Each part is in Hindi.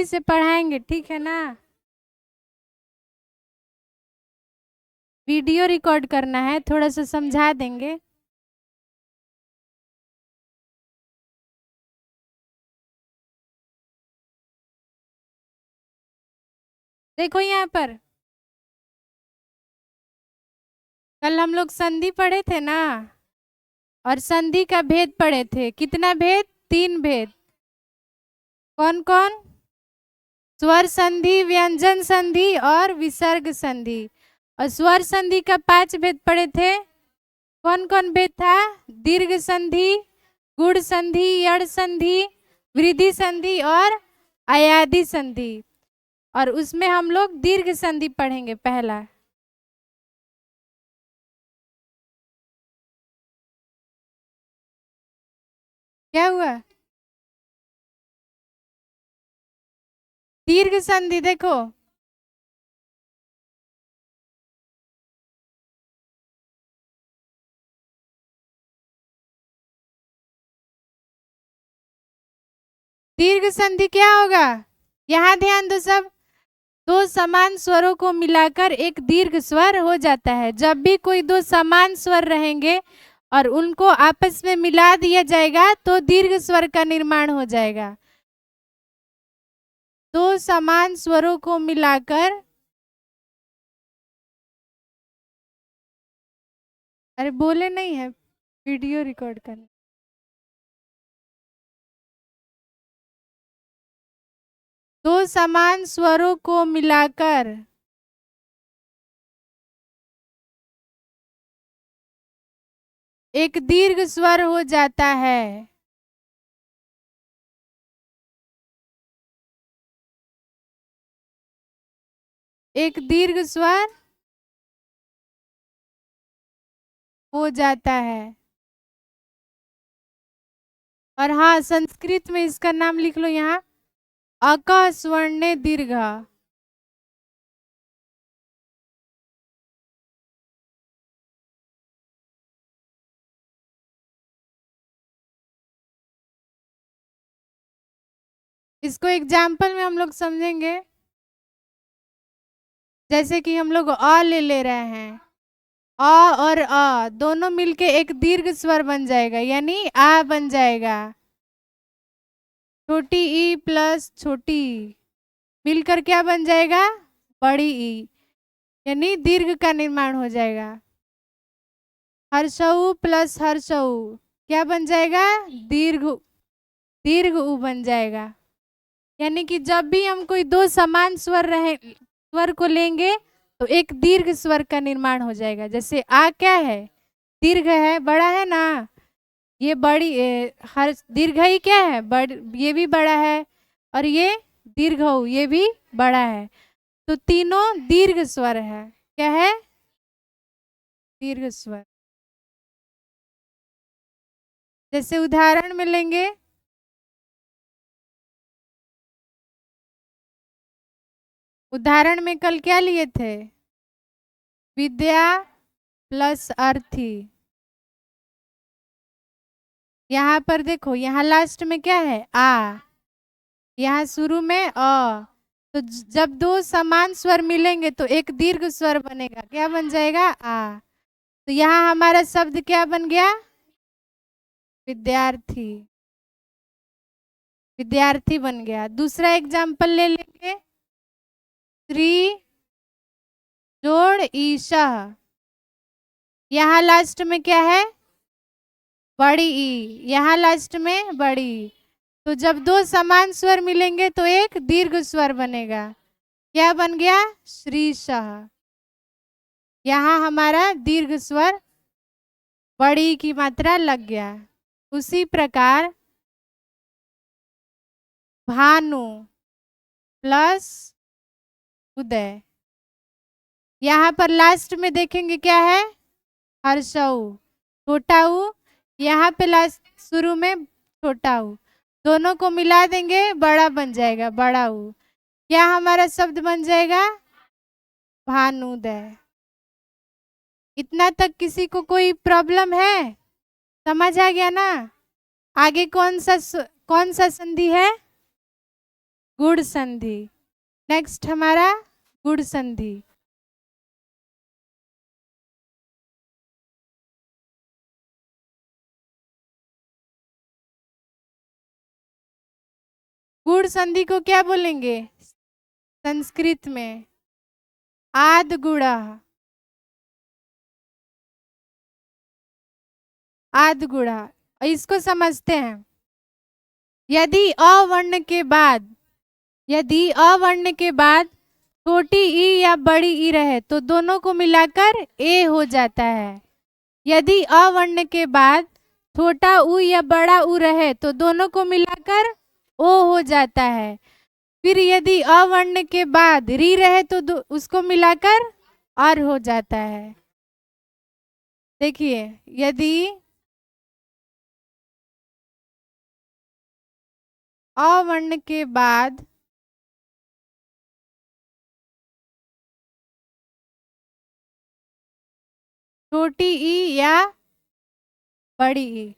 सही से पढ़ाएंगे, ठीक है ना। वीडियो रिकॉर्ड करना है, थोड़ा सा समझा देंगे। देखो यहाँ पर कल हम लोग संधि पढ़े थे ना, और संधि का भेद पढ़े थे। कितना भेद? 3 भेद। कौन कौन? स्वर संधि, व्यंजन संधि और विसर्ग संधि। और स्वर संधि का 5 भेद पढ़े थे। कौन कौन भेद था? दीर्घ संधि, गुण संधि, यड़ संधि, वृद्धि संधि और अयादि संधि। और उसमें हम लोग दीर्घ संधि पढ़ेंगे पहला। क्या हुआ? दीर्घ संधि देखो, दीर्घ संधि क्या होगा? यहाँ ध्यान दो सब। दो समान स्वरों को मिलाकर एक दीर्घ स्वर हो जाता है। जब भी कोई दो समान स्वर रहेंगे और उनको आपस में मिला दिया जाएगा तो दीर्घ स्वर का निर्माण हो जाएगा। दो समान स्वरों को मिलाकर, अरे बोले नहीं है, वीडियो रिकॉर्ड करना। दो समान स्वरों को मिलाकर एक दीर्घ स्वर हो जाता है। एक दीर्घ स्वर हो जाता है। और हाँ, संस्कृत में इसका नाम लिख लो यहाँ, अक स्वर्ण दीर्घ। इसको एग्जाम्पल में हम लोग समझेंगे। जैसे कि हम लोग अ ले रहे हैं, अ और अ दोनों मिलके एक दीर्घ स्वर बन जाएगा, यानी आ बन जाएगा। छोटी ई प्लस छोटी ई मिलकर क्या बन जाएगा? बड़ी ई, यानी दीर्घ का निर्माण हो जाएगा। हर्षऊ प्लस हर्षऊ क्या बन जाएगा? दीर्घ, दीर्घ उ बन जाएगा। यानी कि जब भी हम कोई दो समान स्वर को लेंगे तो एक दीर्घ स्वर का निर्माण हो जाएगा। जैसे आ क्या है? दीर्घ है, बड़ा है ना। ये बड़ी हर दीर्घ ही क्या है? ये भी बड़ा है, और ये दीर्घ ये भी बड़ा है। तो तीनों दीर्घ स्वर है। क्या है? दीर्घ स्वर। जैसे उदाहरण में लेंगे, उदाहरण में कल क्या लिए थे? विद्या प्लस अर्थी। यहाँ पर देखो, यहाँ लास्ट में क्या है? आ, यहाँ शुरू में अ। तो जब दो समान स्वर मिलेंगे तो एक दीर्घ स्वर बनेगा। क्या बन जाएगा? आ। तो यहाँ हमारा शब्द क्या बन गया? विद्यार्थी। विद्यार्थी बन गया। दूसरा एग्जाम्पल ले लेंगे, श्री जोड़ ईशा। यहाँ लास्ट में क्या है? बड़ी ई, यहाँ लास्ट में बड़ी ई। तो जब दो समान स्वर मिलेंगे तो एक दीर्घ स्वर बनेगा। क्या बन गया? श्री शाह। यहाँ हमारा दीर्घ स्वर बड़ी की मात्रा लग गया। उसी प्रकार भानु प्लस उदय, यहाँ पर लास्ट में देखेंगे क्या है? हर्षऊ, छोटा ऊ, यहाँ पे लास्ट शुरू में छोटा ऊ, दोनों को मिला देंगे बड़ा बन जाएगा, बड़ा ऊ। क्या हमारा शब्द बन जाएगा? भानुदय। इतना तक किसी को कोई प्रॉब्लम है? समझ आ गया ना? आगे कौन सा संधि है? गुण संधि। नेक्स्ट हमारा गुण संधि। गुण संधि को क्या बोलेंगे संस्कृत में? आद गुणा। आद गुणा। इसको समझते हैं। यदि अवर्ण के बाद छोटी ई या बड़ी ई रहे तो दोनों को मिलाकर ए हो जाता है। यदि अवर्ण के बाद छोटा ऊ या बड़ा ऊ रहे तो दोनों को मिलाकर ओ हो जाता है। फिर यदि अवर्ण के बाद री रहे तो उसको मिलाकर और हो जाता है। देखिए, यदि अवर्ण के बाद छोटी ई या बड़ी ई,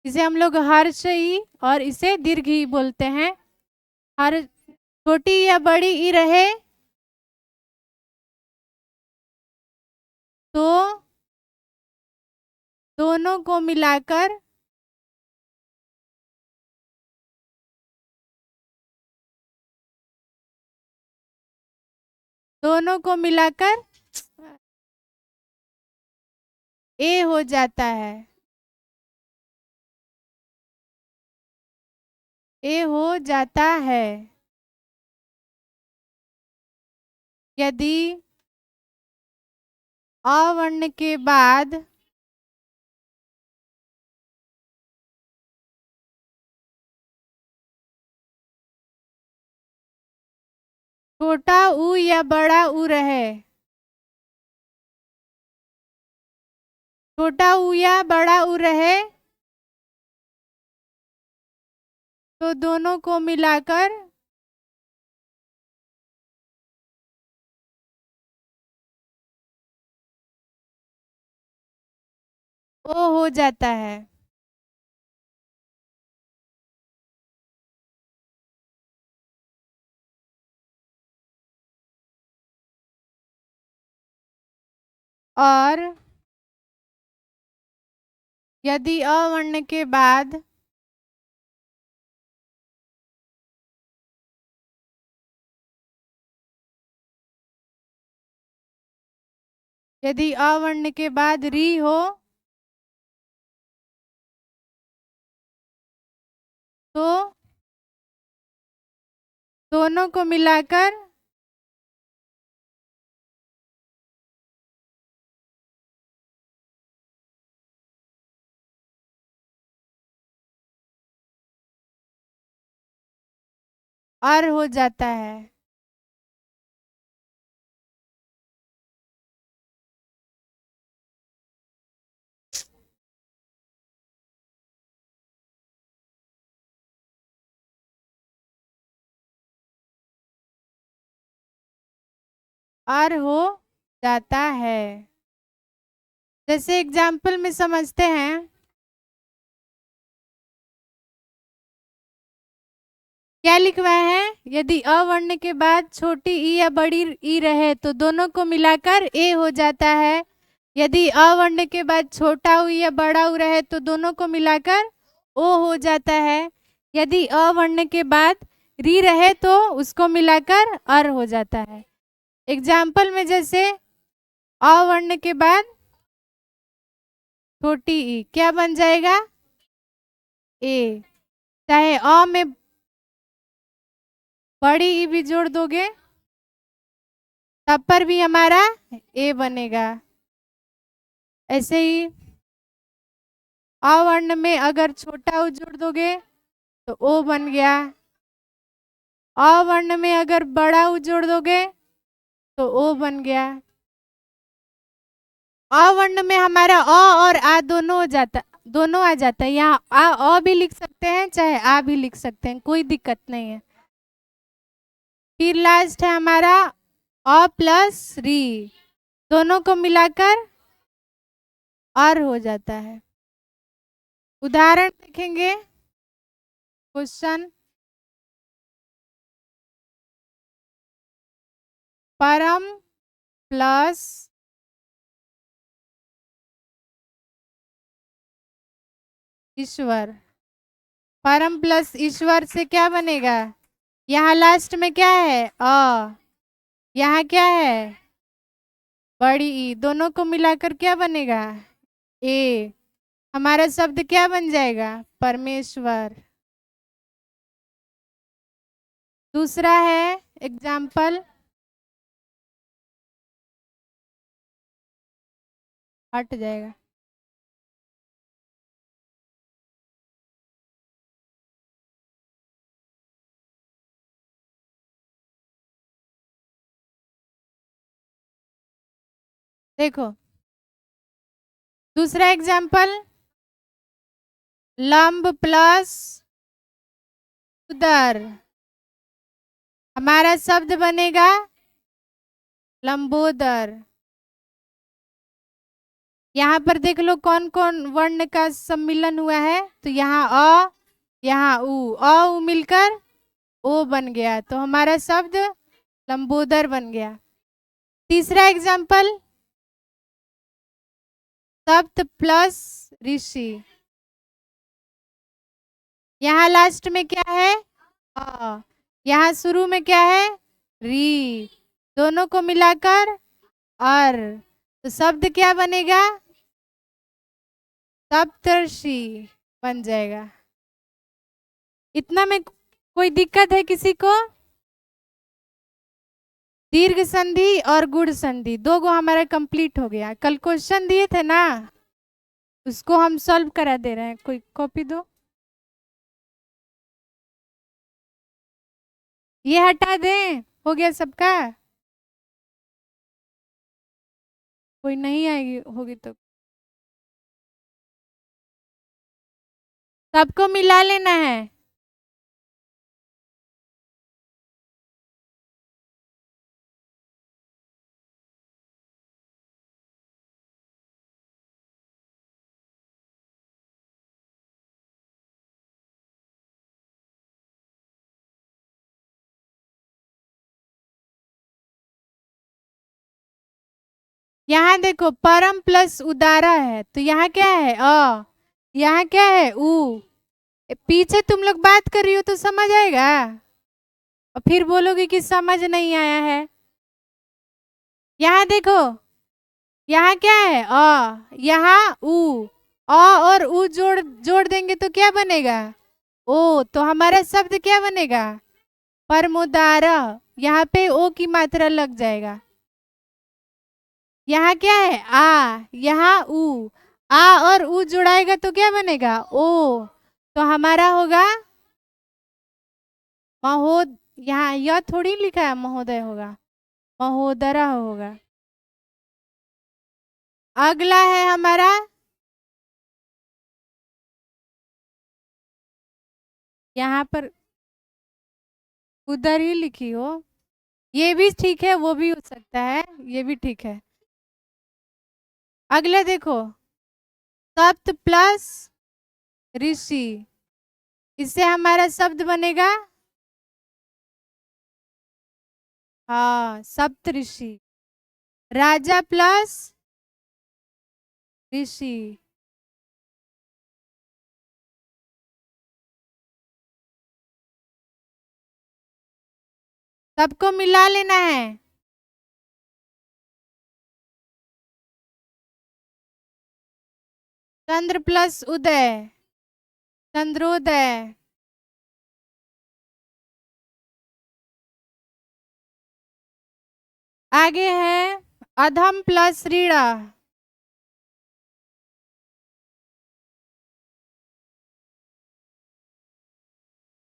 इसे हम लोग हर्ष ई और इसे दीर्घ ई बोलते हैं। हर छोटी या बड़ी ई रहे तो दोनों को मिलाकर ए हो जाता है। ए हो जाता है। यदि अवर्ण के बाद छोटा ऊ या बड़ा ऊ रहे, छोटा ऊ या बड़ा ऊ रहे तो दोनों को मिलाकर ओ हो जाता है। और यदि अवर्ण के बाद री हो तो दोनों को मिलाकर और हो जाता है। और हो जाता है। जैसे एग्जाम्पल में समझते हैं। क्या लिखवाए हैं? यदि अवर्ण के बाद छोटी ई या बड़ी ई रहे तो दोनों को मिलाकर ए हो जाता है। यदि अवर्ण के बाद छोटा ऊ या बड़ा ऊ रहे तो दोनों को मिलाकर ओ हो जाता है। यदि अवर्ण के बाद री रहे तो उसको मिलाकर अर हो जाता है। एग्जाम्पल में जैसे अवर्ण के बाद छोटी ई क्या बन जाएगा? ए। चाहे अ में बड़ी ई भी जोड़ दोगे तब पर भी हमारा ए बनेगा। ऐसे ही अवर्ण में अगर छोटा ऊ जोड़ दोगे तो ओ बन गया। अवर्ण में अगर बड़ा ऊ जोड़ दोगे तो ओ बन गया। अवर्ण में हमारा अ और आ दोनों आ जाता है। यहाँ अ भी लिख सकते हैं चाहे आ भी लिख सकते हैं, कोई दिक्कत नहीं है। फिर लास्ट है हमारा अ प्लस री, दोनों को मिलाकर और हो जाता है। उदाहरण देखेंगे। क्वेश्चन परम प्लस ईश्वर। परम प्लस ईश्वर से क्या बनेगा? यहाँ लास्ट में क्या है? यहाँ क्या है? बड़ी ई। दोनों को मिलाकर क्या बनेगा? ए। हमारा शब्द क्या बन जाएगा? परमेश्वर। दूसरा है एग्जाम्पल, हट जाएगा। देखो दूसरा एग्जाम्पल, लंब प्लस उदर। हमारा शब्द बनेगा लंबोदर। यहाँ पर देख लो कौन कौन वर्ण का सम्मिलन हुआ है। तो यहाँ अ, यहाँ उ, अ उ मिलकर ओ बन गया, तो हमारा शब्द लंबोदर बन गया। तीसरा एग्जाम्पल, सप्त प्लस ऋषि। यहाँ लास्ट में क्या है? यहाँ शुरू में क्या है? री। दोनों को मिलाकर अर। तो शब्द क्या बनेगा? सप्तर्षि बन जाएगा। इतना में कोई दिक्कत है किसी को? दीर्घ संधि और गुण संधि दो गो हमारा कंप्लीट हो गया। कल क्वेश्चन दिए थे ना, उसको हम सॉल्व करा दे रहे हैं। कोई कॉपी दो, ये हटा दें। हो गया सबका? कोई नहीं आएगी होगी तो सबको मिला लेना है। यहाँ देखो परम प्लस उदारा है, तो यहाँ क्या है? यहाँ क्या है? उ। पीछे तुम लोग बात कर रही हो तो समझ आएगा, और फिर बोलोगे कि समझ नहीं आया है। यहाँ देखो, यहाँ क्या है? यहाँ उ। और उ जोड़ जोड़ देंगे तो क्या बनेगा? ओ। तो हमारा शब्द क्या बनेगा? परमोदारा। यहाँ पे ओ की मात्रा लग जाएगा। यहाँ क्या है? यहाँ उ। और उ जुड़ाएगा तो क्या बनेगा? ओ। तो हमारा होगा महोद। यहाँ यह थोड़ी लिखा है महोदय, होगा महोदरा होगा। अगला है हमारा यहाँ पर उधर ही लिखी हो, ये भी ठीक है, वो भी हो सकता है, ये भी ठीक है। अगला देखो, सप्त प्लस ऋषि। इससे हमारा शब्द बनेगा सप्त ऋषि। राजा प्लस ऋषि। सबको मिला लेना है। चंद्र प्लस उदय, चंद्रोदय। आगे है अधम प्लस रीड़ा।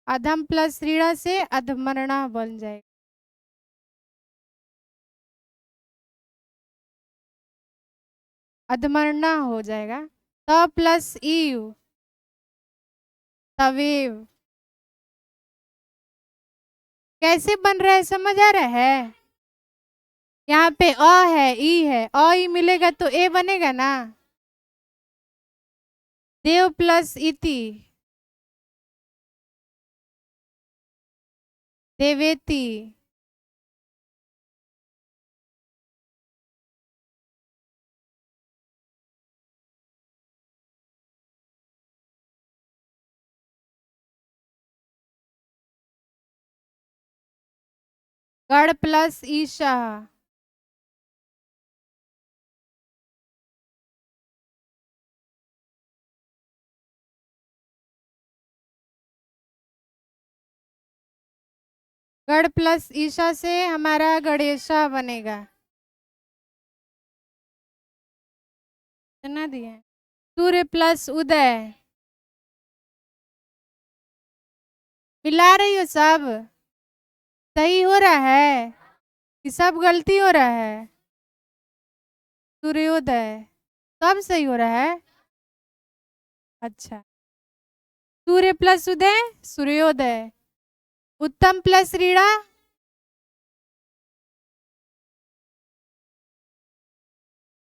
अधम प्लस रीड़ा से अधमरणा बन जाएगा। अधमरणा हो जाएगा। त प्लस ईव, तवेव। कैसे बन रहा है समझ आ रहा है? यहाँ पे है, ई है, ई मिलेगा तो ए बनेगा ना। देव प्लस इति, देवेति। गढ़ प्लस ईशा। गढ़ प्लस ईशा से हमारा गणेशा बनेगा। कितना दिया? सूर्य प्लस उदय। मिला रही हो सब? सही हो रहा है कि सब गलती हो रहा है? सूर्योदय सब सही हो रहा है। अच्छा, सूर्य प्लस उदय सूर्योदय। उत्तम प्लस रीड़ा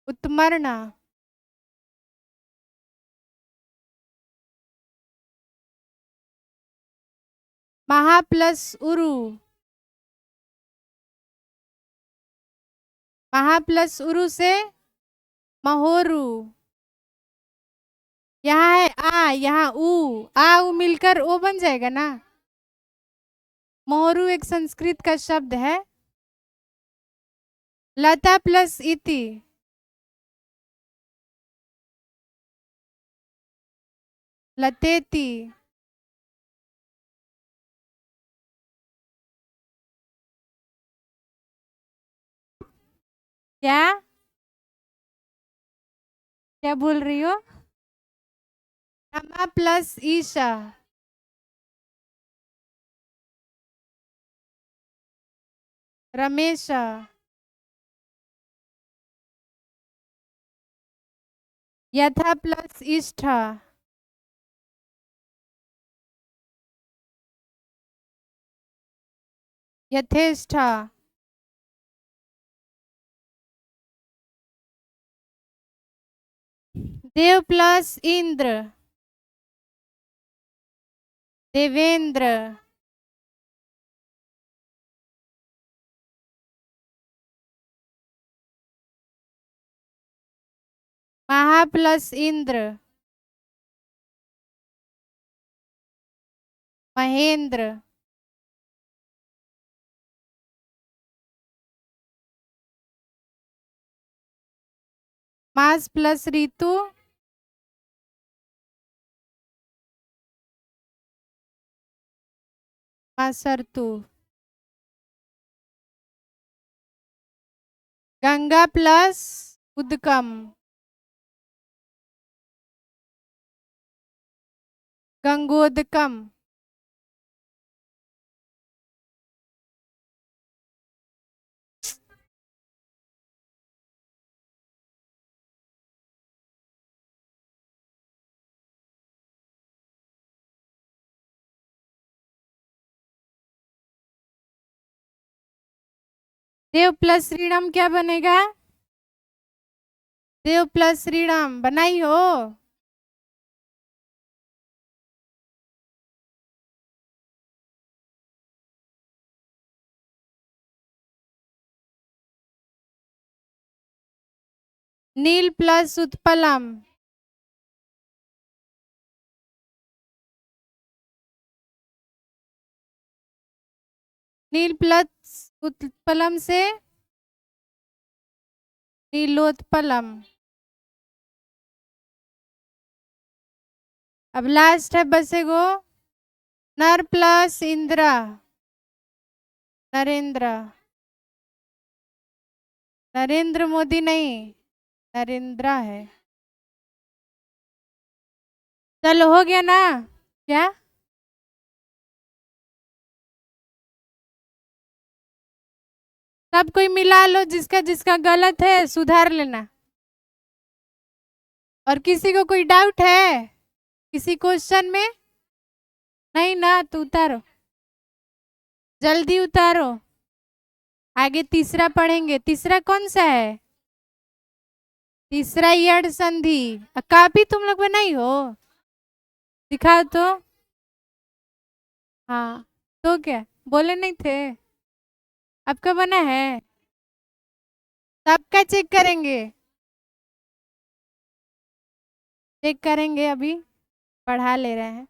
उत्तमर्णा। महा प्लस उरु महा प्लस उरु से महोरु। यहाँ है आ, यहाँ ऊ मिलकर ओ बन जाएगा ना। मोहरू एक संस्कृत का शब्द है। लता प्लस इति लतेती। क्या क्या बोल रही हो? रमा प्लस ईशा रमेशा। यथा प्लस इष्ठा यथेष्ठा। देव प्लस इंद्र देवेंद्र। महा प्लस इंद्र महेंद्र। मास प्लस ऋतु मासर्तु। गंगा प्लस उद्गम गंगोदकम। देव प्लस श्रीराम क्या बनेगा? देव प्लस श्रीराम बनाई हो? नील प्लस उत्पलम नील प्लस उत्पलम से नीलोत्पलम। अब लास्ट है बसेगो नर प्लस इंद्रा नरेंद्र। नरेंद्र मोदी नहीं, नरेंद्र है। चलो हो गया ना? क्या सब कोई मिला लो, जिसका जिसका गलत है सुधार लेना। और किसी को कोई डाउट है किसी क्वेश्चन में? नहीं ना, तो उतारो, जल्दी उतारो। आगे तीसरा पढ़ेंगे। तीसरा कौन सा है? तीसरा यड संधि। कापी तुम लोग बनाई हो? दिखाओ तो। हाँ, तो क्या बोले नहीं थे? आपका बना है? सबका चेक करेंगे। चेक करेंगे, अभी पढ़ा ले रहे हैं।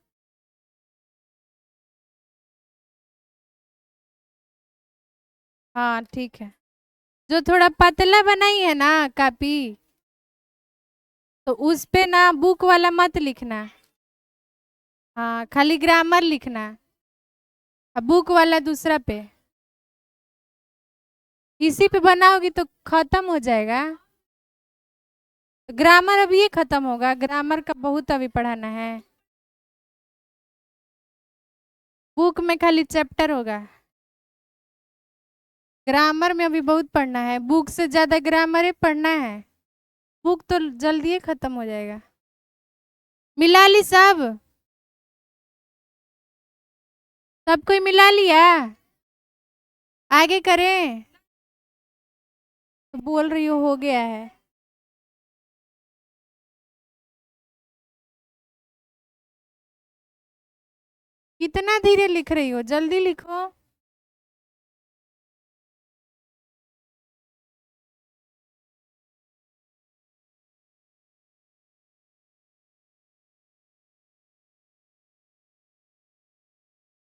हाँ ठीक है। जो थोड़ा पतला बनाई है ना कॉपी, तो उस पे ना बुक वाला मत लिखना। हाँ खाली ग्रामर लिखना। अब बुक वाला दूसरा पे, इसी पे बनाओगी तो खत्म हो जाएगा। ग्रामर अभी ये खत्म होगा, ग्रामर का बहुत अभी पढ़ाना है। बुक में खाली चैप्टर होगा, ग्रामर में अभी बहुत पढ़ना है, बुक से ज्यादा ग्रामर ही पढ़ना है। बुक तो जल्दी ही खत्म हो जाएगा। मिला ली सब? सब कोई मिला लिया? आगे करें? तो बोल रही हो गया है। कितना धीरे लिख रही हो, जल्दी लिखो।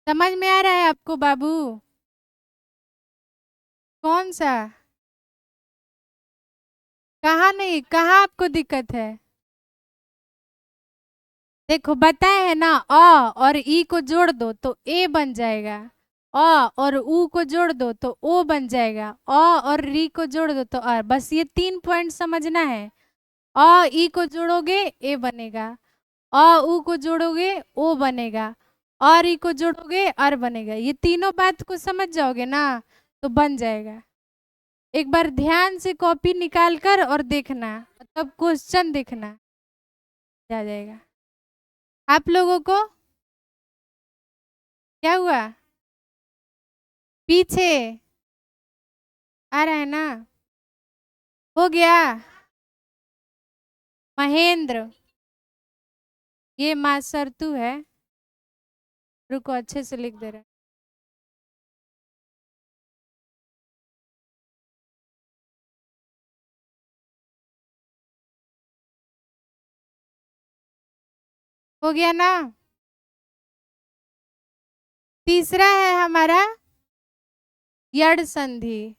समझ में आ रहा है आपको बाबू? कौन सा? कहाँ नहीं, कहाँ आपको दिक्कत है? देखो बताए है ना, अ और ई को जोड़ दो तो ए बन जाएगा, अ और ऊ को जोड़ दो तो ओ बन जाएगा, अ और री को जोड़ दो तो आर। बस ये 3 पॉइंट समझना है। अ ई को जोड़ोगे ए बनेगा, अ ऊ को जोड़ोगे ओ बनेगा, और ई को जोड़ोगे अर बनेगा। ये तीनों बात को समझ जाओगे ना तो बन जाएगा। एक बार ध्यान से कॉपी निकाल कर और देखना, मतलब क्वेश्चन देखना, आ जाएगा। आप लोगों को क्या हुआ? पीछे आ रहा है ना? हो गया। महेंद्र, ये माँ सरतू है, रुको अच्छे से लिख दे रहा है। हो गया ना? तीसरा है हमारा यड़ संधि।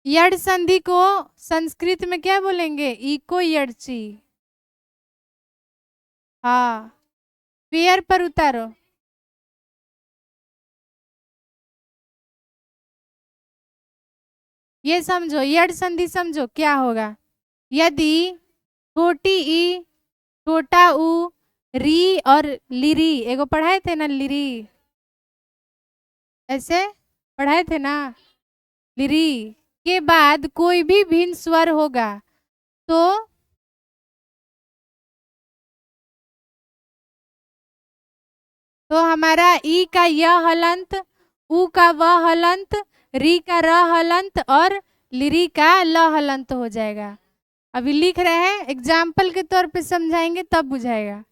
यड़ संधि को संस्कृत में क्या बोलेंगे? इको यड़ची। हाँ, पेयर पर उतारो। ये समझो, यड़ संधि समझो क्या होगा। यदि छोटी ई, छोटा ऊ, री और लिरी, एगो पढ़ाए थे ना लिरी, ऐसे पढ़ाए थे ना, लिरी के बाद कोई भी भिन्न स्वर होगा तो हमारा ई का य हलंत, ऊ का व हलंत, री का र हलंत और लिरी का ल हलंत हो जाएगा। अभी लिख रहे हैं, एग्जाम्पल के तौर पे समझाएंगे तब बुझाएगा।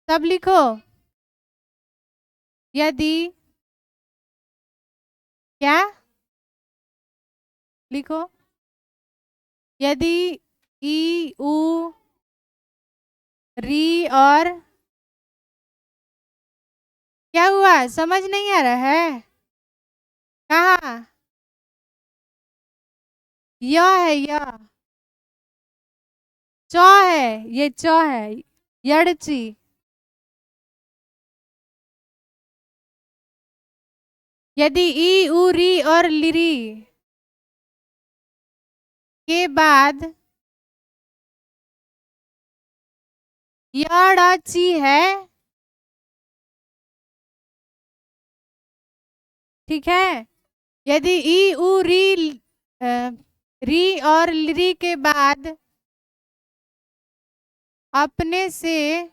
तब लिखो, यदि, क्या लिखो? यदि ई ऊ री और, क्या हुआ समझ नहीं आ रहा है? कहाँ? य है, य च है, ये च है, यड़ची। यदि ई ऊ री और लिरी के बाद यड़ची है, ठीक है। यदि ई ऊ री री और लिरी के बाद अपने से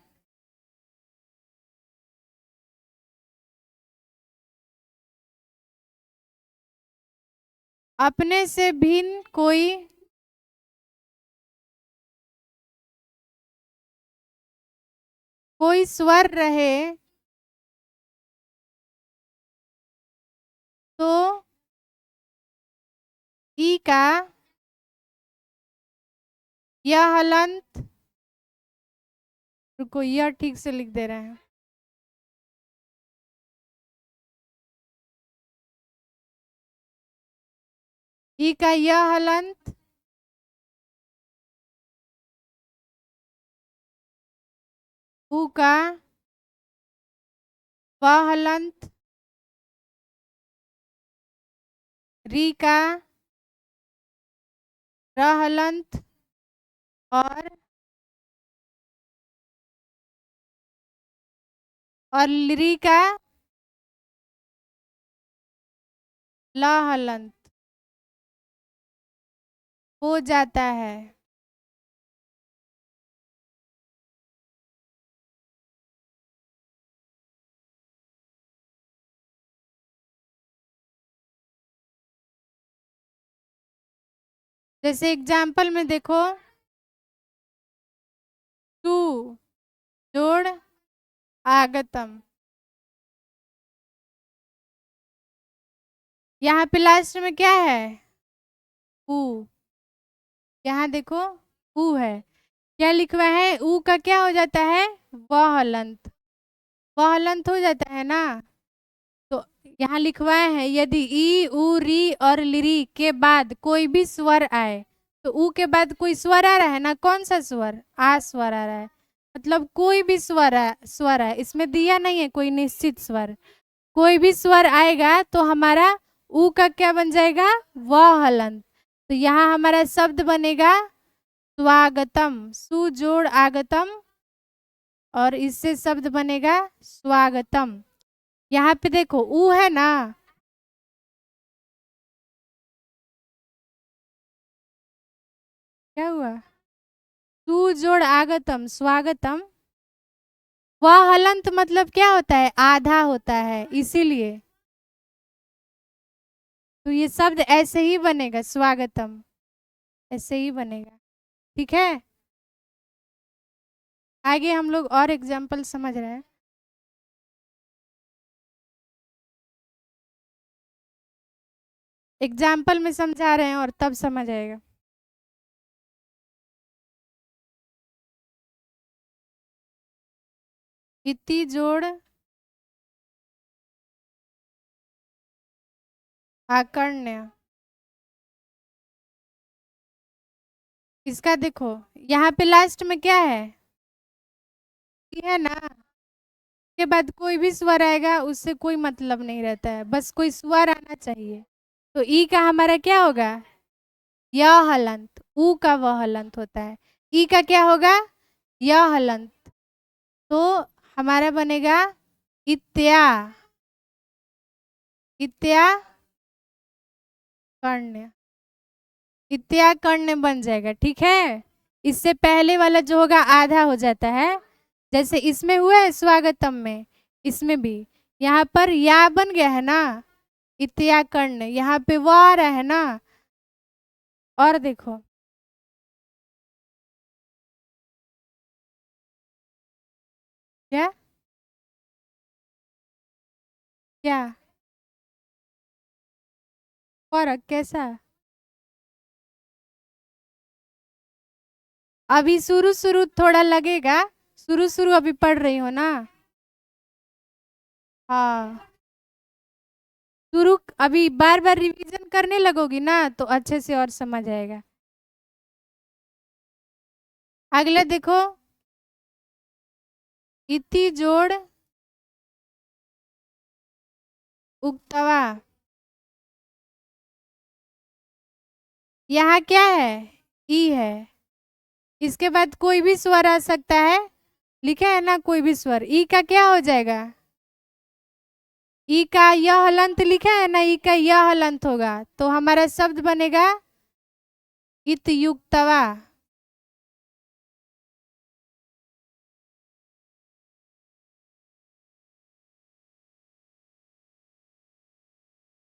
भिन्न कोई स्वर रहे तो ई का यह हलंत, रुको यह ठीक से लिख दे रहे हैं। ई का यह हलंत, ऊ का वह हलंत, री का र हलंत और ली का ल हलंत हो जाता है। जैसे एग्जाम्पल में देखो, तू जोड़ आगतम, यहाँ पे लास्ट में क्या है, ऊ। यहाँ देखो ऊ है, क्या लिखवा है, ऊ का क्या हो जाता है, वह हलंत, वह हलंत हो जाता है ना। तो यहाँ लिखवाए हैं, यदि ई ऊ री और लिरी के बाद कोई भी स्वर आए, तो ऊ के बाद कोई स्वर आ रहा है ना, कौन सा स्वर, आ स्वर आ रहा है, मतलब कोई भी स्वर है, इसमें दिया नहीं है कोई निश्चित स्वर, कोई भी स्वर आएगा तो हमारा ऊ का क्या बन जाएगा, वह हलंत। तो यहाँ हमारा शब्द बनेगा स्वागतम, सु जोड़ आगतम, और इससे शब्द बनेगा स्वागतम। यहाँ पे देखो ऊ है ना, क्या हुआ, सु जोड़ आगतम स्वागतम, वह हलंत मतलब क्या होता है, आधा होता है, इसीलिए तो ये शब्द ऐसे ही बनेगा, स्वागतम ऐसे ही बनेगा। ठीक है, आगे हम लोग और एग्जाम्पल समझ रहे हैं। एग्जाम्पल में समझा रहे हैं और तब समझ आएगा। इति जोड़ आकर्ण्य, इसका देखो यहाँ पे लास्ट में क्या है, ये है ना, के बाद कोई भी स्वर आएगा उससे कोई मतलब नहीं रहता है, बस कोई स्वर आना चाहिए। तो ई का हमारा क्या होगा, यह हलंत, ऊ का वह हलंत होता है, ई का क्या होगा, यह हलंत, तो हमारा बनेगा इत्या, इत्या कर्ण, इत्या कर्ण बन जाएगा। ठीक है, इससे पहले वाला जो होगा आधा हो जाता है, जैसे इसमें हुआ है स्वागतम में, इसमें भी यहाँ पर या बन गया है ना, इत्या कर्ण, यहाँ पे वो आ रहा है ना। और देखो क्या क्या फर्क कैसा, अभी शुरू शुरू थोड़ा लगेगा, शुरू शुरू अभी पढ़ रही हो ना। हाँ, शुरू अभी बार बार रिवीजन करने लगोगी ना तो अच्छे से और समझ आएगा। अगला देखो, इति जोड़ उक्तवा, यहाँ क्या है, ई है, इसके बाद कोई भी स्वर आ सकता है, लिखा है ना कोई भी स्वर, ई का क्या हो जाएगा, ई का यह हलंत लिखा है ना, ई का यह हलंत होगा, तो हमारा शब्द बनेगा इतयुक्तवा।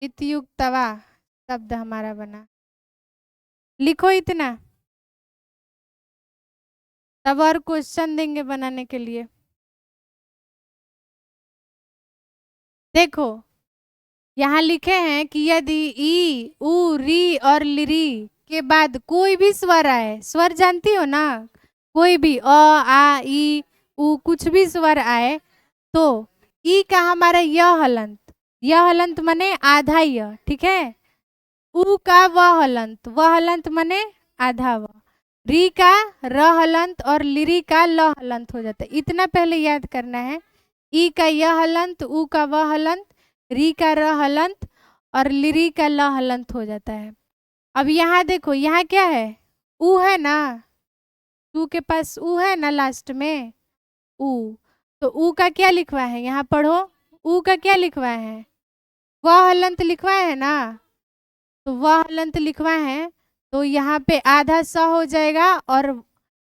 इतयुक्तवा शब्द हमारा बना, लिखो इतना, तब और क्वेश्चन देंगे बनाने के लिए। देखो यहाँ लिखे हैं कि यदि ई ऊ री और लिरी के बाद कोई भी स्वर आए, स्वर जानती हो ना, कोई भी अ आ ई उ कुछ भी स्वर आए तो ई का हमारा य हलंत, य हलंत मने आधा य, ठीक है। उ का व हलंत, व हलंत मने आधा व। री का र हलंत और लिरी का ल हलंत हो जाता है। इतना पहले याद करना है। ई का य हलंत, उ का व हलंत, री का र हलंत और लिरी का ल हलंत हो जाता है। अब यहाँ देखो, यहाँ क्या है, उ है ना, उ के पास उ है ना लास्ट में, उ, तो उ का क्या लिखवा है, यहाँ पढ़ो, उ का क्या लिखवा है, व हलंत लिखवा है ना, तो व हलंत लिखवा है तो यहाँ पे आधा स हो जाएगा और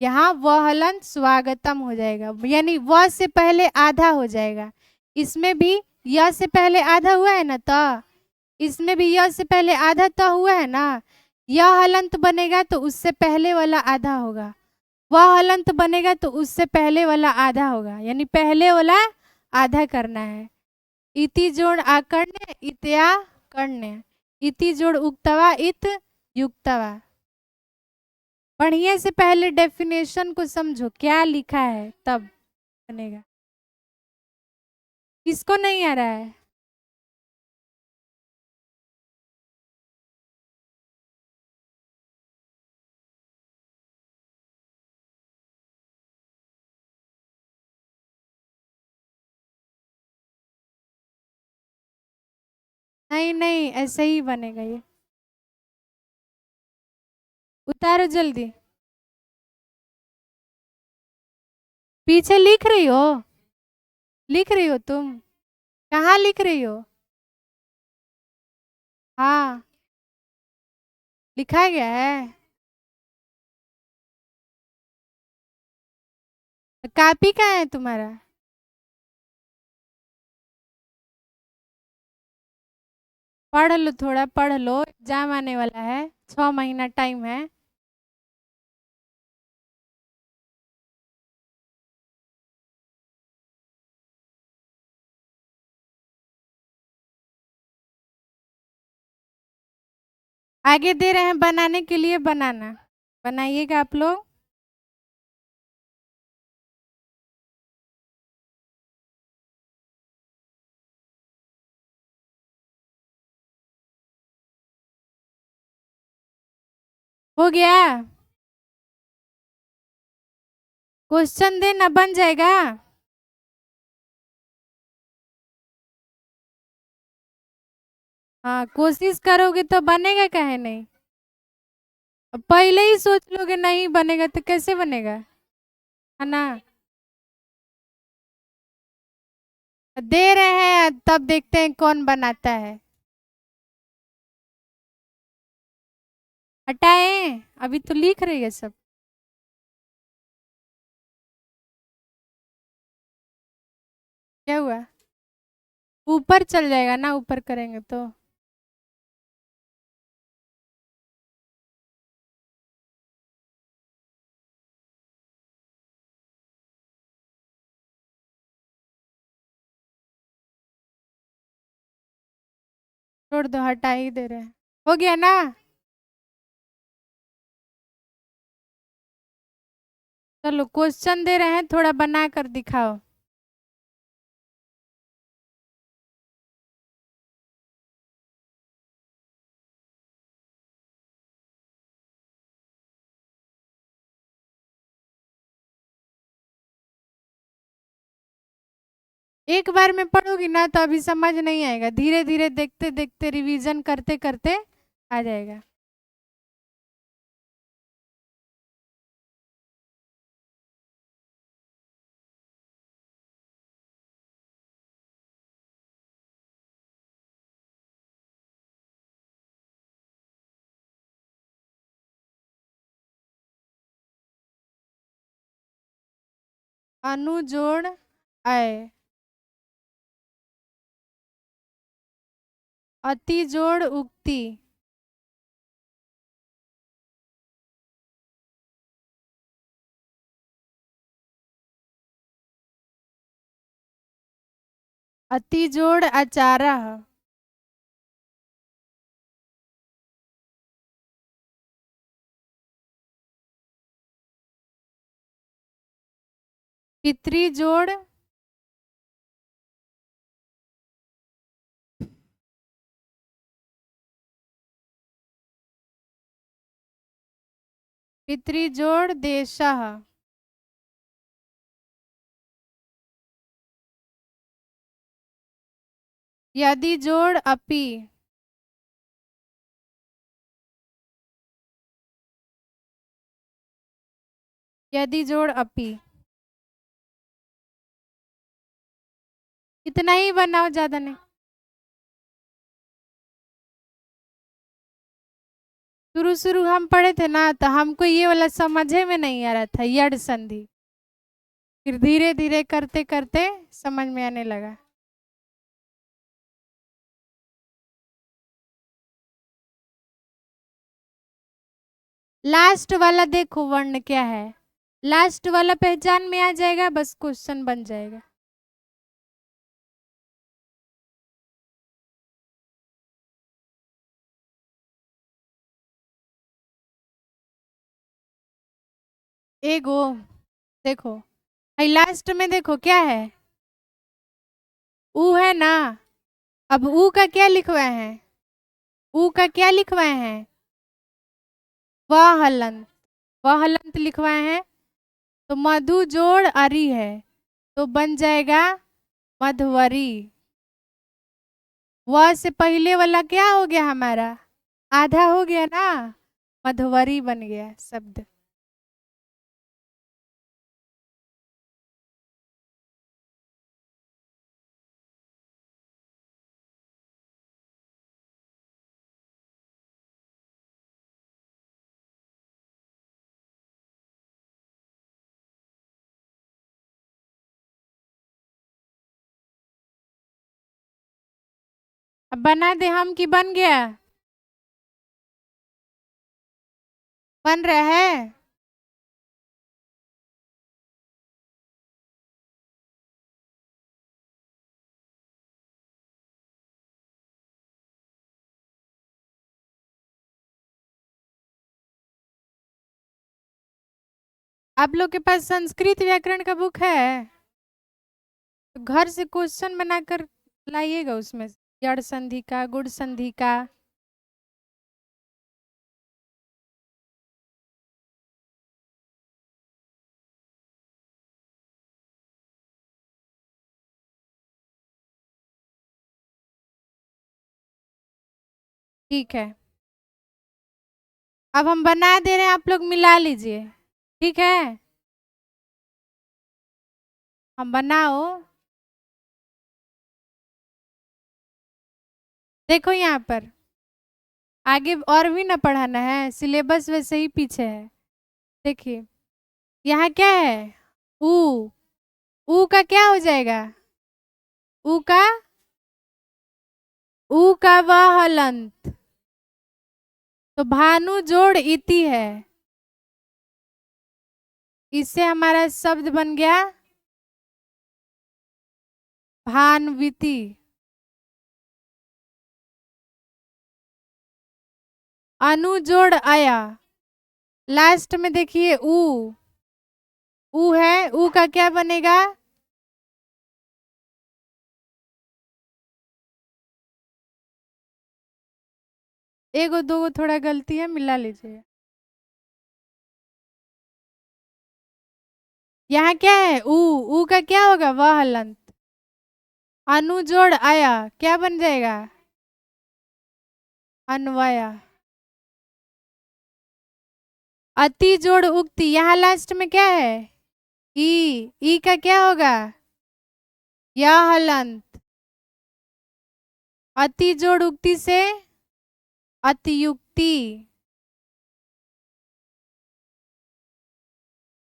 यहाँ व हलंत स्वागतम हो जाएगा, यानी व से पहले आधा हो जाएगा। इसमें भी य से पहले आधा हुआ है ना, त इसमें भी य से पहले आधा त हुआ है ना, य हलंत बनेगा तो उससे पहले वाला आधा होगा, व हलंत बनेगा तो उससे पहले वाला आधा होगा, यानी पहले वाला आधा करना है। इति जोड़ आकर्ण्य इत्या कर्ण्य, इति जोड़ उक्तवा इत युक्तवा। बढ़िया से पहले डेफिनेशन को समझो क्या लिखा है तब बनेगा। किसको नहीं आ रहा है? नहीं नहीं, ऐसे ही बनेगा ये। उतारो जल्दी। पीछे लिख रही हो, लिख रही हो तुम? कहाँ लिख रही हो? हाँ, लिखा गया है। कॉपी कहाँ है तुम्हारा? पढ़ लो, थोड़ा पढ़ लो, एग्जाम आने वाला है, 6 महीना टाइम है। आगे दे रहे हैं बनाने के लिए, बनाना, बनाइएगा आप लोग। हो गया? क्वेश्चन देना बन जाएगा। हाँ, कोशिश करोगे तो बनेगा, काहे नहीं। अब पहले ही सोच लोगे नहीं बनेगा तो कैसे बनेगा, है ना। दे रहे हैं तब देखते हैं कौन बनाता है। हटाएं, अभी तो लिख रही है सब। क्या हुआ? ऊपर चल जाएगा ना, ऊपर करेंगे तो। छोड़ दो, हटा ही दे रहे हैं। हो गया ना? चलो क्वेश्चन दे रहे हैं, थोड़ा बना कर दिखाओ। एक बार में पढ़ोगी ना तो अभी समझ नहीं आएगा, धीरे धीरे देखते देखते रिवीजन करते करते आ जाएगा। अनु जोड़ आय, अति जोड़ उक्ति, अति जोड़ आचारः, पितरी जोड़ पितरी जोड़ देशः। यदि जोड़ अपि। यदि जोड़ अपि। इतना ही बनाओ, ज्यादा नहीं। शुरू शुरू हम पढ़े थे ना, तो हमको ये वाला समझे में नहीं आ रहा था, यड़ संधि। फिर धीरे धीरे करते करते समझ में आने लगा। लास्ट वाला देखो वर्ण क्या है, लास्ट वाला पहचान में आ जाएगा, बस क्वेश्चन बन जाएगा। एगो देखो, लास्ट में देखो क्या है, ऊ है ना। अब ऊ का क्या लिखवाए हैं, ऊ का क्या लिखवाए हैं, वह हलंत। वह हलंत लिखवाए हैं, तो मधु जोड़ अरी है, तो बन जाएगा मधुवरी। वह से पहले वाला क्या हो गया हमारा, आधा हो गया ना, मधुवरी बन गया शब्द। अब बना दे हम कि बन गया, बन रहा है। आप लोग के पास संस्कृत व्याकरण का बुक है, तो घर से क्वेश्चन बनाकर लाइएगा, उसमें जड़ संधि का, गुड़ संधि का। ठीक है, अब हम बना दे रहे हैं, आप लोग मिला लीजिए, ठीक है। हम बनाओ, देखो यहाँ पर आगे और भी ना पढ़ाना है, सिलेबस वैसे ही पीछे है। देखिए यहाँ क्या है, ऊ। ऊ का क्या हो जाएगा, ऊ का, ऊ का वह हलंत, तो भानु जोड़ इति है, इससे हमारा शब्द बन गया भानविति। अनु जोड़ आया, लास्ट में देखिए ऊ, ऊ है, ऊ का क्या बनेगा, एगो दो थोड़ा गलती है, मिला लीजिए। यहाँ क्या है, ऊ का क्या होगा, वह हलंत। अनु जोड़ आया, क्या बन जाएगा, अन्वया। अति जोड़ उक्ति, यहाँ लास्ट में क्या है, ई का क्या होगा, यह हलंत। अति जोड़ उक्ति से अतियुक्ति,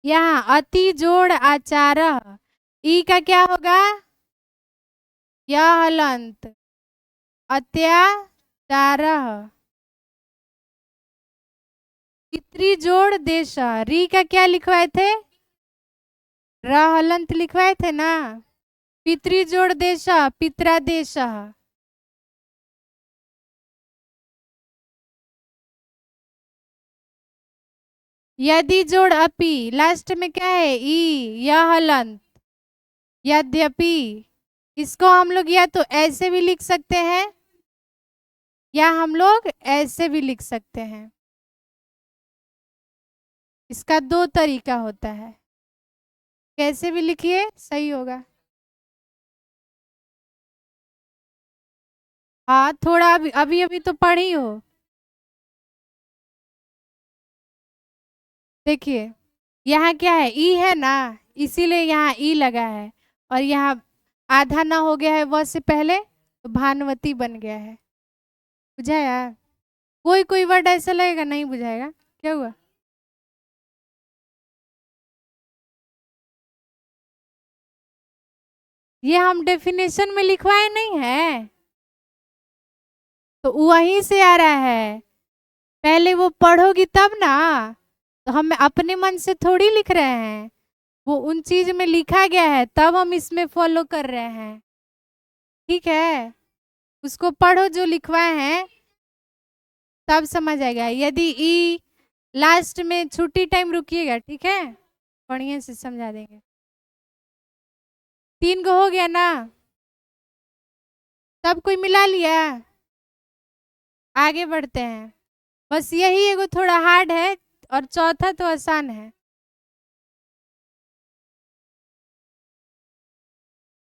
यहाँ अति जोड़ आचार, ई का क्या होगा, यह हलंत अत्याचार। पितरी जोड़ देश, री का क्या लिखवाए थे, र हलंत लिखवाए थे ना। पितरी जोड़ देश पित्रादेश। यदि जोड़ अपि, लास्ट में क्या है, ई, यह हलंत यद्यपि इसको हम लोग या तो ऐसे भी लिख सकते हैं या हम लोग ऐसे भी लिख सकते हैं। इसका दो तरीका होता है, कैसे भी लिखिए सही होगा। हाँ थोड़ा अभी अभी अभी तो पढ़ी हो। देखिए यहाँ क्या है, ई है ना, इसीलिए यहाँ ई लगा है, और यहाँ आधा ना हो गया है व से पहले, तो भानुवती बन गया है। बुझाया? कोई कोई वर्ड ऐसा लगेगा नहीं बुझाएगा, क्या हुआ? ये हम डेफिनेशन में लिखवाए नहीं है, तो वहीं से आ रहा है। पहले वो पढ़ोगी तब ना, तो हम अपने मन से थोड़ी लिख रहे हैं, वो उन चीज में लिखा गया है तब हम इसमें फॉलो कर रहे हैं। ठीक है, उसको पढ़ो जो लिखवाए हैं, तब समझ आएगा। यदि ई लास्ट में छुट्टी टाइम रुकिएगा, ठीक है, बढ़िया से समझा देंगे। 3 गो हो गया ना, सब कोई मिला लिया, आगे बढ़ते हैं। बस यही एगो थोड़ा हार्ड है, और चौथा तो आसान है।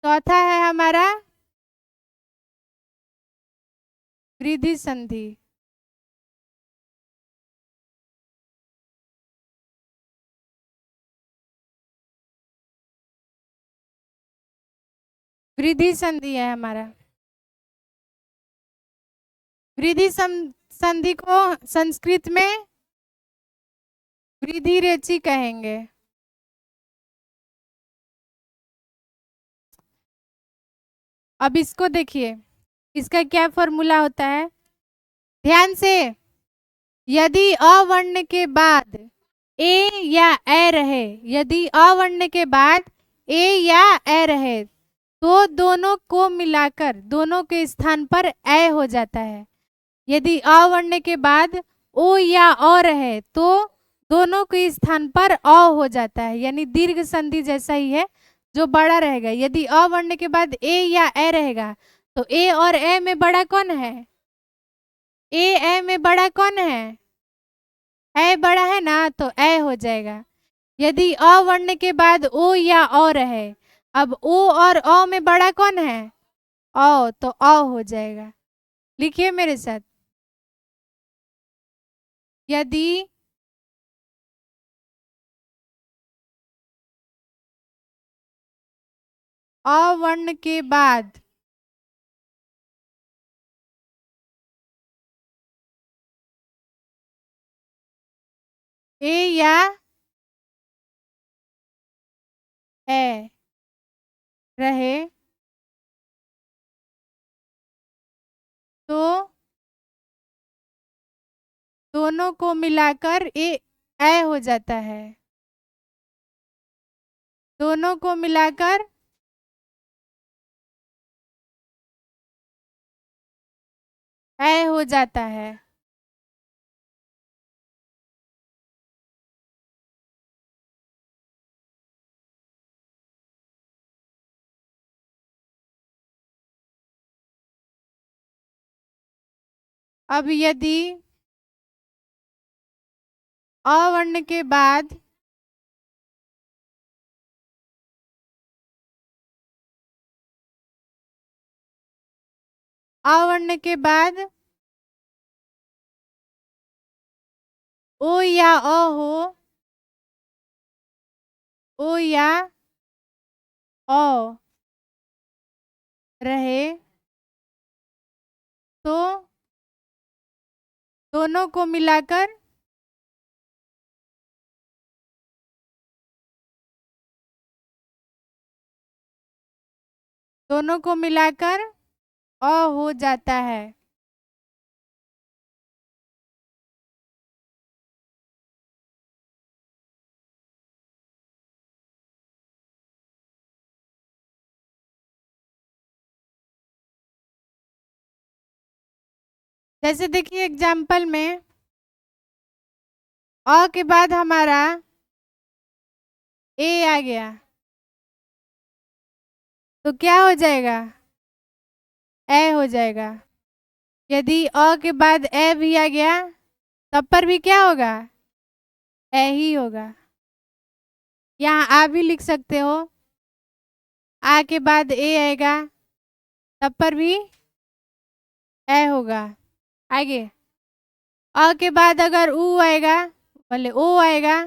चौथा है हमारा वृद्धि संधि। वृद्धि संधि है हमारा। वृद्धि संधि को संस्कृत में वृद्धि रेचि कहेंगे। अब इसको देखिए, इसका क्या फॉर्मूला होता है, ध्यान से। यदि अवर्ण के बाद ए या ए रहे, यदि अवर्ण के बाद ए या ए रहे, तो दोनों को मिलाकर दोनों के स्थान पर ए हो जाता है। यदि अवर्ण के बाद ओ या अ रहे, तो दोनों के स्थान पर अ हो जाता है, यानी दीर्घ संधि जैसा ही है, जो बड़ा रहेगा। यदि अवर्ण के बाद ए या ए रहेगा, तो ए और ए में बड़ा कौन है? ए में बड़ा कौन है? ए बड़ा है ना, तो ए हो जाएगा। यदि अवर्ण के बाद ओ या अ रहे, अब ओ और अ में बड़ा कौन है? अ, तो अ हो जाएगा। लिखिए मेरे साथ, यदि अवर्ण के बाद ए या ए रहे, तो दोनों को मिलाकर ए हो जाता है। दोनों को मिलाकर ए हो जाता है। अब यदि अवर्ण के बाद अवर्ण के बाद ओ या अ हो, ओ या अ रहे, तो दोनों को मिलाकर दोनों को मिलाकर अ हो जाता है। जैसे देखिए एग्जाम्पल में, अ के बाद हमारा ए आ गया, तो क्या हो जाएगा? ए हो जाएगा। यदि अ के बाद ए भी आ गया तब पर भी क्या होगा? ए ही होगा। यहाँ आ भी लिख सकते हो, आ के बाद ए आएगा तब पर भी ए होगा। आगे अ के बाद अगर ऊ आएगा, भले ओ आएगा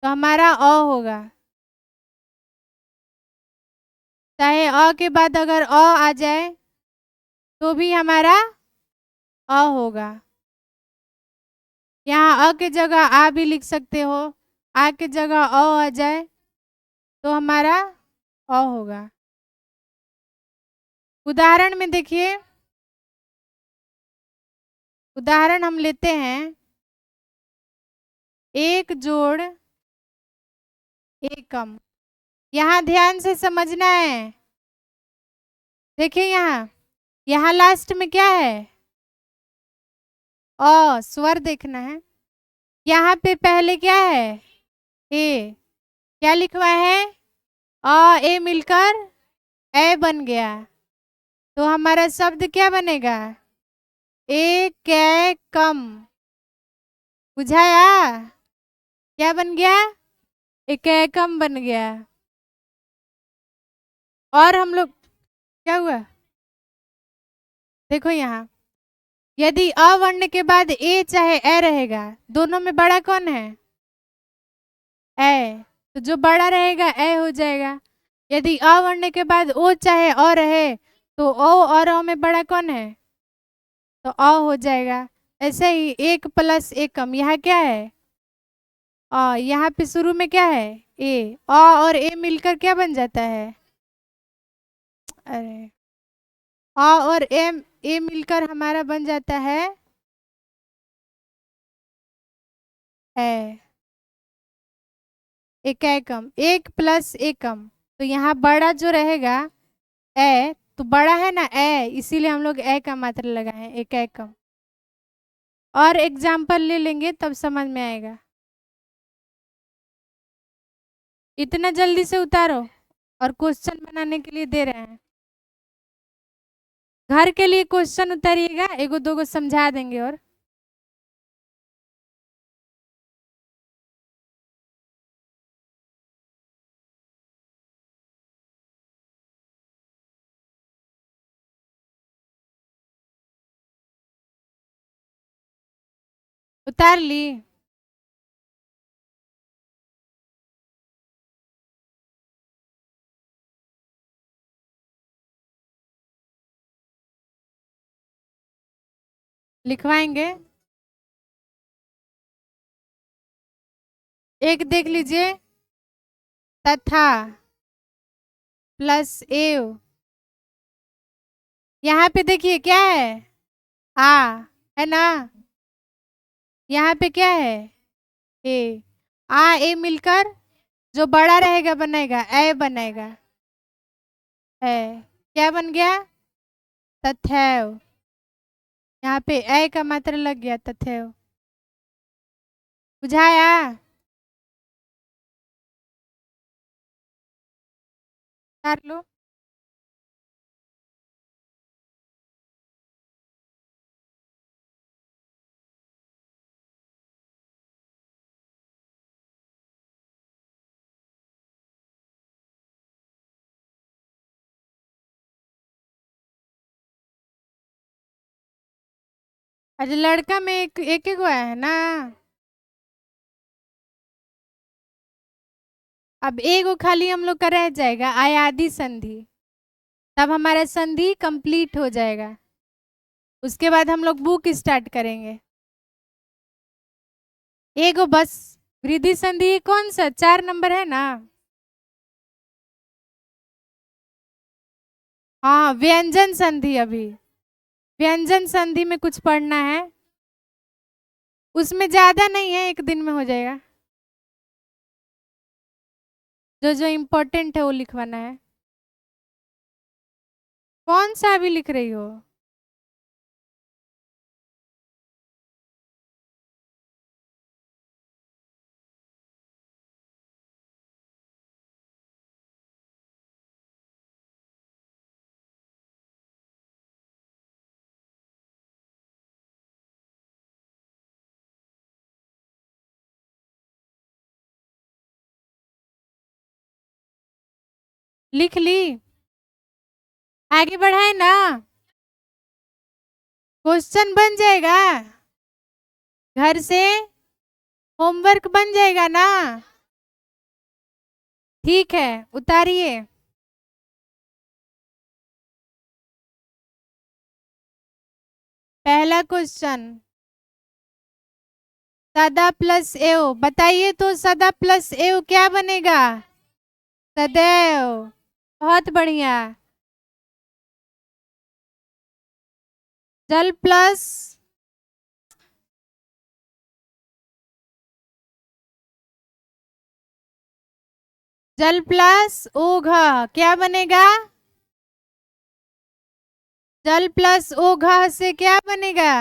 तो हमारा अ होगा। चाहे अ के बाद अगर अ आ जाए तो भी हमारा अ होगा। यहाँ अ के जगह आ भी लिख सकते हो, आ के जगह अ आ जाए तो हमारा अ होगा। उदाहरण में देखिए, उदाहरण हम लेते हैं, एक जोड़ एकम। यहाँ ध्यान से समझना है। देखिए यहाँ लास्ट में क्या है? अ, स्वर देखना है। यहाँ पे पहले क्या है? ए। क्या लिखवा है? अ ए मिलकर ए बन गया। तो हमारा शब्द क्या बनेगा? ए कै कम। बुझाया? क्या बन गया? एक एकम बन गया। और हम लोग क्या हुआ? देखो यहाँ, यदि अ वर्ण के बाद ए चाहे ए रहेगा, दोनों में बड़ा कौन है? ए। तो जो बड़ा रहेगा ए हो जाएगा। यदि अ वर्ण के बाद ओ चाहे अ रहे तो ओ और अ में बड़ा कौन है? तो अ हो जाएगा। ऐसे ही एक प्लस एकम, यहाँ क्या है? यहाँ पे शुरू में क्या है? ए। और ए मिलकर क्या बन जाता है? अरे, और ए मिलकर हमारा बन जाता है है एक एकम, एक प्लस एकम। तो यहाँ बड़ा जो रहेगा ए, तो बड़ा है ना ए, इसीलिए हम लोग ए का मात्रा लगाए हैं, एक एकम। और एग्जाम्पल ले लेंगे तब समझ में आएगा। इतना जल्दी से उतारो, और क्वेश्चन बनाने के लिए दे रहे हैं। घर के लिए क्वेश्चन उतारिएगा, एगो दोगो समझा देंगे। और उतार ली? लिखवाएंगे। एक देख लीजिए, तथा प्लस एव। यहाँ पे देखिए क्या है? आ है ना? यहाँ पे क्या है? ए। आ ए मिलकर जो बड़ा रहेगा बनेगा ए बनेगा। है क्या बन गया? तथैव। यहाँ पे ए का मात्रा लग गया, तथैव। बुझाया? कर लो। अरे लड़का में एक एक गो आया है ना। अब एगो खाली हम लोग का रह जाएगा, आयादी संधि। तब हमारा संधि कंप्लीट हो जाएगा। उसके बाद हम लोग बुक स्टार्ट करेंगे। एगो बस वृद्धि संधि कौन सा 4 नंबर है ना? हाँ, व्यंजन संधि। अभी व्यंजन संधि में कुछ पढ़ना है, उसमें ज्यादा नहीं है, एक दिन में हो जाएगा। जो जो इम्पोर्टेंट है वो लिखवाना है। कौन सा अभी लिख रही हो? लिख ली? आगे बढ़ाए ना? क्वेश्चन बन जाएगा, घर से होमवर्क बन जाएगा ना? ठीक है, उतारिए। पहला क्वेश्चन, सदा प्लस एव, बताइए तो सदा प्लस एव क्या बनेगा? सदैव। बहुत बढ़िया। जल प्लस जल प्लस ओघ क्या बनेगा? जल प्लस ओघ से क्या बनेगा?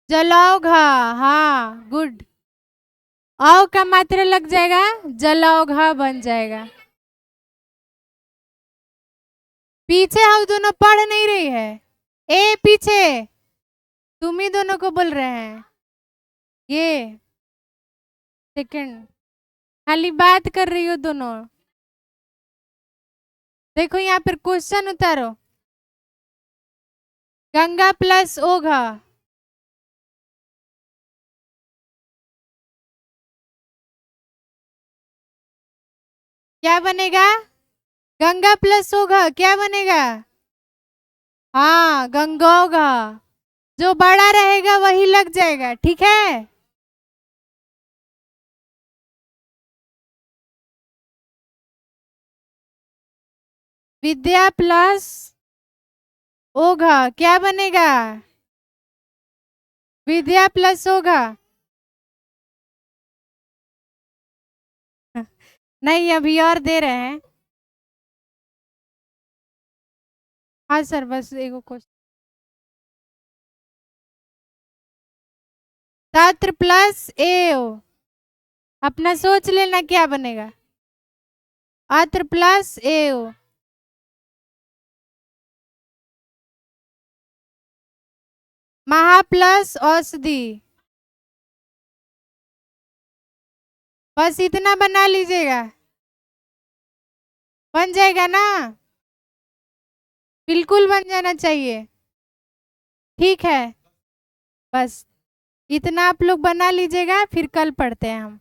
जलौघ। हाँ, गुड। औ का मात्रा लग जाएगा, जलौघ बन जाएगा। पीछे हम दोनों पढ़ नहीं रही है। ए पीछे, तुम ही दोनों को बोल रहे हैं। ये सेकंड, खाली बात कर रही हो दोनों। देखो यहाँ पर क्वेश्चन उतारो। गंगा प्लस ओघ क्या बनेगा? गंगा प्लस ओघ क्या बनेगा? हाँ, गंगोघ। जो बड़ा रहेगा वही लग जाएगा, ठीक है। विद्या प्लस ओघ क्या बनेगा? विद्या प्लस ओघ। नहीं, अभी और दे रहे हैं। हाँ सर, बस एगो क्वेश्चन। छात्र प्लस एव, अपना सोच लेना क्या बनेगा। अत्र प्लस एव, महा प्लस औषधि। बस इतना बना लीजिएगा, बन जाएगा ना? बिल्कुल बन जाना चाहिए। ठीक है, बस इतना आप लोग बना लीजिएगा, फिर कल पढ़ते हैं हम।